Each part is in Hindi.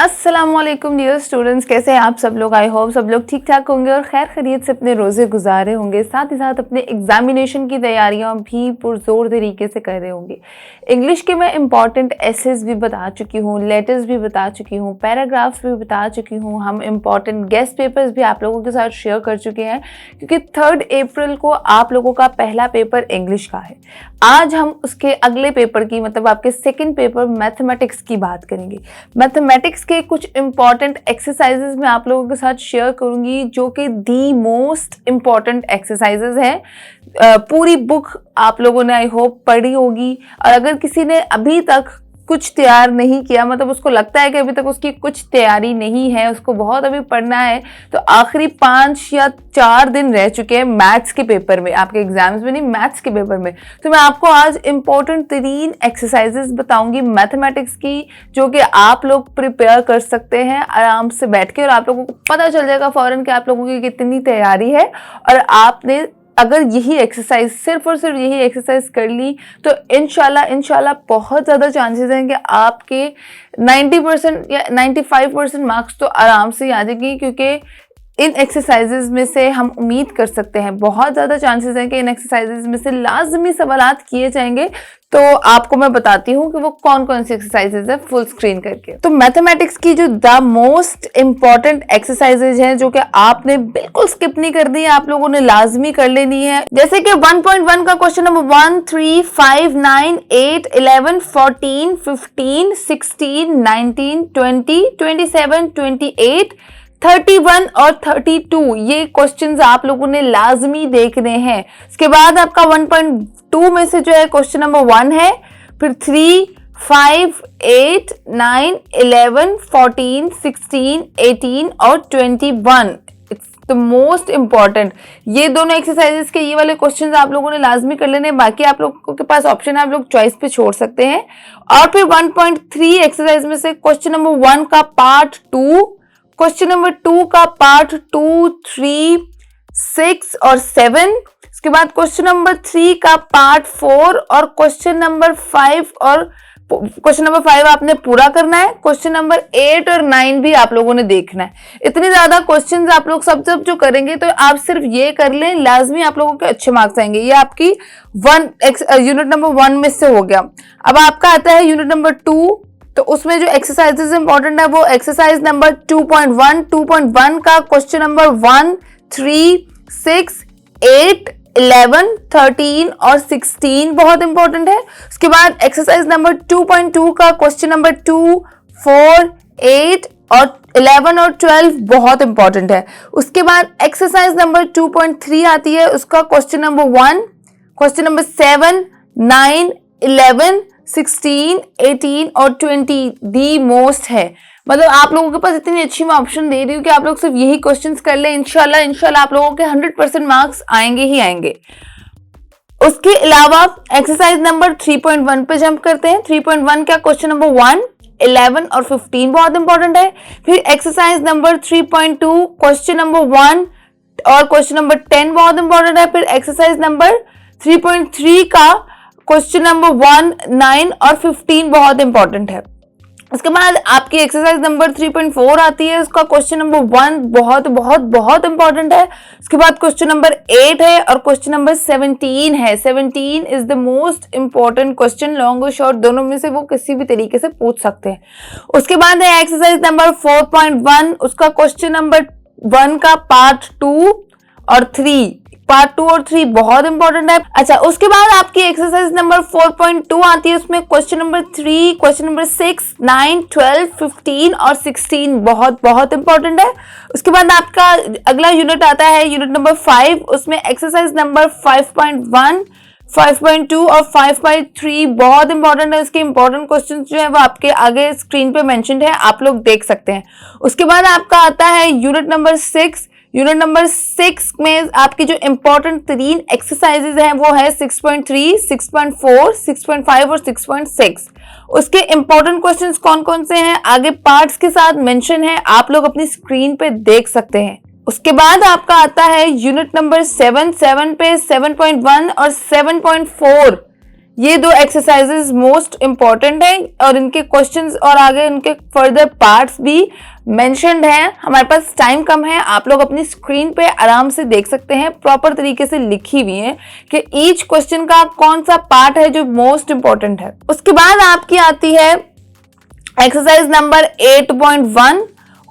अस्सलामुअलैकुम डियर स्टूडेंट्स, कैसे हैं आप सब लोग। आई होप सब लोग ठीक ठाक होंगे और खैर खैरियत से अपने रोज़े गुजारे होंगे। साथ ही साथ अपने एग्जामिनेशन की तैयारियां भी पुरजोर तरीके से कर रहे होंगे। इंग्लिश के मैं इंपॉर्टेंट एसेस भी बता चुकी हूँ, लेटर्स भी बता चुकी हूँ, पैराग्राफ्स भी बता चुकी हूँ। हम इंपॉर्टेंट गेस्ट पेपर्स भी आप लोगों के साथ शेयर कर चुके हैं क्योंकि 3 अप्रैल को आप लोगों का पहला पेपर इंग्लिश का है। आज हम उसके अगले पेपर की मतलब आपके सेकेंड पेपर मैथमेटिक्स की बात करेंगे। मैथमेटिक्स के कुछ इंपॉर्टेंट एक्सरसाइजेज मैं आप लोगों के साथ शेयर करूंगी जो कि दी मोस्ट इंपॉर्टेंट एक्सरसाइजेज हैं। पूरी बुक आप लोगों ने आई होप पढ़ी होगी और अगर किसी ने अभी तक कुछ तैयार नहीं किया, मतलब उसको लगता है कि अभी तक उसकी कुछ तैयारी नहीं है, उसको बहुत अभी पढ़ना है, तो आखिरी 5 या 4 दिन रह चुके हैं मैथ्स के पेपर में, आपके एग्जाम्स में नहीं, मैथ्स के पेपर में। तो मैं आपको आज इंपॉर्टेंट 3 एक्सरसाइजेस बताऊंगी मैथमेटिक्स की जो कि आप लोग प्रिपेयर कर सकते हैं आराम से बैठ के और आप लोगों को पता चल जाएगा फौरन कि आप लोगों की कितनी तैयारी है। और आपने अगर यही एक्सरसाइज सिर्फ और सिर्फ यही एक्सरसाइज कर ली तो इंशाल्लाह बहुत ज़्यादा चांसेस हैं कि आपके 90% या 95% मार्क्स तो आराम से आ जाएंगे, क्योंकि इन एक्सरसाइजेज में से हम उम्मीद कर सकते हैं, बहुत ज़्यादा चांसेस हैं कि इन एक्सरसाइजेज में से लाजमी सवालात किए जाएंगे। तो आपको मैं बताती हूँ कि वो कौन कौन सी एक्सरसाइजेज है फुल स्क्रीन करके। तो मैथमेटिक्स की जो द मोस्ट इंपॉर्टेंट एक्सरसाइजेज हैं जो कि आपने बिल्कुल स्किप नहीं करनी है, आप लोगों ने लाजमी कर लेनी है। जैसे कि 1.1 का क्वेश्चन नंबर 1, 3, 5, 9, 8, 11, 14, 15, 16, 19, 20, 27, 28, 31 और 32 ये क्वेश्चंस आप लोगों ने लाजमी देखने हैं। इसके बाद आपका 1.2 में से जो है क्वेश्चन नंबर 1 है, फिर 3, 5, 8, 9, 11, 14, 16, 18 और 21। It's the most important. ये दोनों एक्सरसाइजेस के ये वाले क्वेश्चंस आप लोगों ने लाजमी कर लेने हैं। बाकी आप लोगों के पास ऑप्शन है, आप लोग चॉइस पे छोड़ सकते हैं। और फिर 1.3 एक्सरसाइज में से क्वेश्चन नंबर 1 का पार्ट 2, क्वेश्चन नंबर 2 का पार्ट 2, 3, 6 और 7। इसके बाद क्वेश्चन नंबर 3 का पार्ट 4 और क्वेश्चन नंबर 5 और क्वेश्चन नंबर 5 आपने पूरा करना है। क्वेश्चन नंबर 8 और 9 भी आप लोगों ने देखना है। इतने ज्यादा क्वेश्चंस आप लोग सब जो करेंगे तो आप सिर्फ ये कर लें, लाजमी आप लोगों के अच्छे मार्क्स आएंगे। ये आपकी यूनिट नंबर 1 में से हो गया। अब आपका आता है यूनिट नंबर 2, तो उसमें जो एक्सरसाइजेस इंपॉर्टेंट है वो एक्सरसाइज नंबर 2.1 का क्वेश्चन नंबर 1, 3, 6, 8, 11, 13 और 16 बहुत इंपॉर्टेंट है। उसके बाद एक्सरसाइज नंबर 2.2 का क्वेश्चन नंबर 2, 4, 8 और 11 और 12 बहुत इंपॉर्टेंट है। उसके बाद एक्सरसाइज नंबर 2.3 आती है, उसका क्वेश्चन नंबर 1, क्वेश्चन नंबर 7, 9, 11, 16, 18 और 20 दी मोस्ट है। मतलब आप लोगों के पास इतनी अच्छी मैं ऑप्शन दे रही हूँ कि आप लोग सिर्फ यही क्वेश्चंस कर लें, इंशाल्लाह आप लोगों के 100% मार्क्स आएंगे ही आएंगे। उसके अलावा एक्सरसाइज नंबर 3.1 पे जंप करते हैं। 3.1 का क्वेश्चन नंबर 1, 11 और 15 बहुत इंपॉर्टेंट है। फिर एक्सरसाइज नंबर 3.2 क्वेश्चन नंबर 1 और क्वेश्चन नंबर 10 बहुत इंपॉर्टेंट है। फिर एक्सरसाइज नंबर 3.3 का क्वेश्चन नंबर 1, 9 और 15 बहुत इंपॉर्टेंट है। उसके बाद आपकी एक्सरसाइज नंबर 3.4 आती है, उसका क्वेश्चन नंबर 1 बहुत बहुत बहुत इंपॉर्टेंट है। उसके बाद क्वेश्चन नंबर 8 है और क्वेश्चन नंबर 17 है। 17 is the most important question, long और शॉर्ट दोनों में से वो किसी भी तरीके से पूछ सकते हैं। उसके बाद है एक्सरसाइज नंबर 4.1, उसका क्वेश्चन नंबर 1 का पार्ट 2 और 3, पार्ट 2 और 3 बहुत इंपॉर्टेंट है। अच्छा, उसके बाद आपकी एक्सरसाइज नंबर 4.2 आती है, उसमें क्वेश्चन नंबर 3, क्वेश्चन नंबर 6, 9, 12, 15 और 16 बहुत बहुत इंपॉर्टेंट है। उसके बाद आपका अगला यूनिट आता है यूनिट नंबर 5, उसमें एक्सरसाइज नंबर 5.1, 5.2 और 5.3 बहुत इंपॉर्टेंट है। उसके इंपॉर्टेंट क्वेश्चन जो है वो आपके आगे स्क्रीन पे मेंशन्ड है, आप लोग देख सकते हैं। उसके बाद आपका आता है यूनिट नंबर 6। यूनिट नंबर 6 में आपकी जो इंपॉर्टेंट 3 एक्सरसाइजेज हैं वो है 6.3, 6.4, 6.5 और 6.6। उसके इंपॉर्टेंट क्वेश्चंस कौन कौन से हैं आगे पार्ट्स के साथ मेंशन है, आप लोग अपनी स्क्रीन पे देख सकते हैं। उसके बाद आपका आता है यूनिट नंबर 7 पे 7.1 और 7.4 ये 2 एक्सरसाइजेस मोस्ट इंपॉर्टेंट हैं और इनके क्वेश्चंस और आगे इनके फर्दर पार्ट्स भी मेंशन्ड हैं। हमारे पास टाइम कम है, आप लोग अपनी स्क्रीन पे आराम से देख सकते हैं, प्रॉपर तरीके से लिखी हुई है कि ईच क्वेश्चन का कौन सा पार्ट है जो मोस्ट इंपॉर्टेंट है। उसके बाद आपकी आती है एक्सरसाइज नंबर 8.1।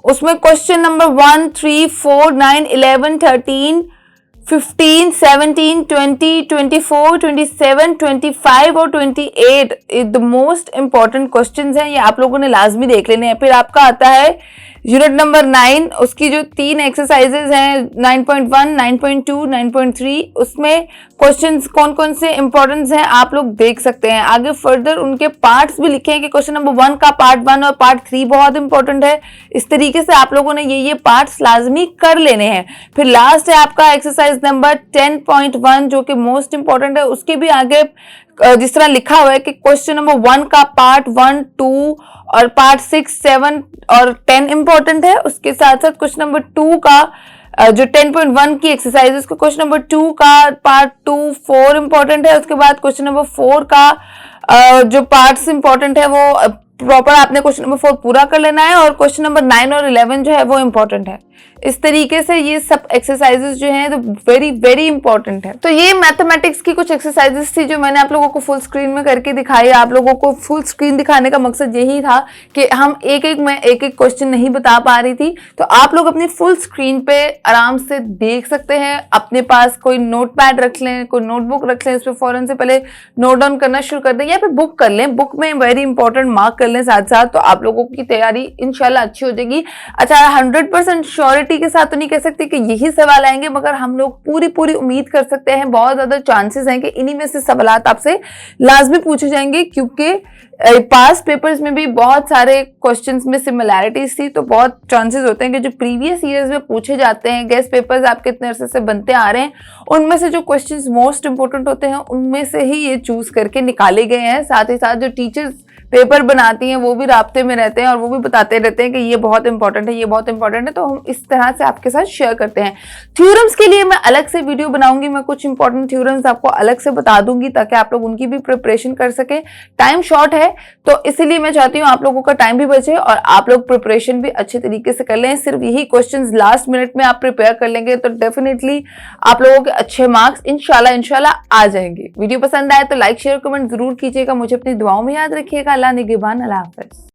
उसमें क्वेश्चन नंबर 1, 3, 4, 9, 11, 13, 15, 17, 20, 24, 27, 25 और 28 द मोस्ट इंपॉर्टेंट क्वेश्चंस हैं। ये आप लोगों ने लाजमी देख लेने हैं। फिर आपका आता है यूनिट नंबर 9, उसकी जो 3 एक्सरसाइजेज हैं 9.1, 9.2, 9.3, उसमें क्वेश्चंस कौन कौन से इंपॉर्टेंस हैं आप लोग देख सकते हैं। आगे फर्दर उनके पार्ट्स भी लिखे हैं कि क्वेश्चन नंबर 1 का पार्ट 1 और पार्ट 3 बहुत इंपॉर्टेंट है। इस तरीके से आप लोगों ने ये पार्ट्स लाजमी कर लेने हैं। फिर लास्ट है आपका एक्सरसाइज नंबर 10.1 जो कि मोस्ट इंपॉर्टेंट है। उसके भी आगे जिस तरह लिखा हुआ है कि क्वेश्चन नंबर 1 का पार्ट 1, 2 और पार्ट 6, 7 और 10 इंपॉर्टेंट है। उसके साथ साथ क्वेश्चन नंबर 2 का जो 10.1 की एक्सरसाइज है उसका क्वेश्चन नंबर 2 का पार्ट 2, 4 इंपॉर्टेंट है। उसके बाद क्वेश्चन नंबर 4 का जो पार्ट्स इंपॉर्टेंट है वो प्रॉपर आपने क्वेश्चन नंबर 4 पूरा कर लेना है और क्वेश्चन नंबर 9 और 11 जो है वो इंपॉर्टेंट है। इस तरीके से ये सब एक्सरसाइजेस जो हैं तो वेरी वेरी इंपॉर्टेंट है। तो ये मैथमेटिक्स की कुछ एक्सरसाइजेस थी जो मैंने आप लोगों को फुल स्क्रीन में करके दिखाई। आप लोगों को फुल स्क्रीन दिखाने का मकसद यही था कि हम एक एक क्वेश्चन नहीं बता पा रही थी, तो आप लोग अपनी फुल स्क्रीन पे आराम से देख सकते हैं। अपने पास कोई नोट पैड रख लें, कोई नोटबुक रख लें, उस पर फौरन से पहले नोट डाउन करना शुरू कर दें या फिर बुक कर लें। बुक में वेरी इंपॉर्टेंट मार्क कर लें साथ साथ, तो आप लोगों की तैयारी इंशाल्लाह अच्छी हो जाएगी। अच्छा 100% श्योरिटी के साथ तो नहीं कह सकते कि यही सवाल आएंगे, मगर हम लोग पूरी उम्मीद कर सकते हैं, बहुत ज्यादा चांसेस हैं कि इन्हीं में से सवालात आपसे लाजमी पूछे जाएंगे, क्योंकि पास्ट पेपर्स में भी बहुत सारे क्वेश्चंस में सिमिलैरिटीज थी। तो बहुत चांसेस होते हैं कि जो प्रीवियस ईयर्स में पूछे जाते हैं, गेस्ट पेपर्स आपके इतने अरसे से बनते आ रहे हैं, उनमें से जो क्वेश्चंस मोस्ट इंपोर्टेंट होते हैं उनमें से ही ये चूज करके निकाले गए हैं। साथ ही साथ जो टीचर्स पेपर बनाती हैं वो भी राब्ते में रहते हैं और वो भी बताते रहते हैं कि ये बहुत इंपॉर्टेंट है, ये बहुत इंपॉर्टेंट है, तो हम इस तरह से आपके साथ शेयर करते हैं। थ्योरम्स के लिए मैं अलग से वीडियो बनाऊंगी, मैं कुछ इंपॉर्टेंट थ्योरम्स आपको अलग से बता दूंगी ताकि आप लोग उनकी भी प्रिपरेशन कर सके। टाइम शॉर्ट है तो इसीलिए मैं चाहती हूँ आप लोगों का टाइम भी बचे और आप लोग प्रिपरेशन भी अच्छे तरीके से कर लें। सिर्फ यही क्वेश्चन लास्ट मिनट में आप प्रिपेयर कर लेंगे तो डेफिनेटली आप लोगों के अच्छे मार्क्स इंशाल्लाह आ जाएंगे। वीडियो पसंद आए तो लाइक शेयर कमेंट जरूर कीजिएगा, मुझे अपनी दुआओं में याद रखिएगा। अल्लाह निगहबान, अल्लाह हाफ़िज़।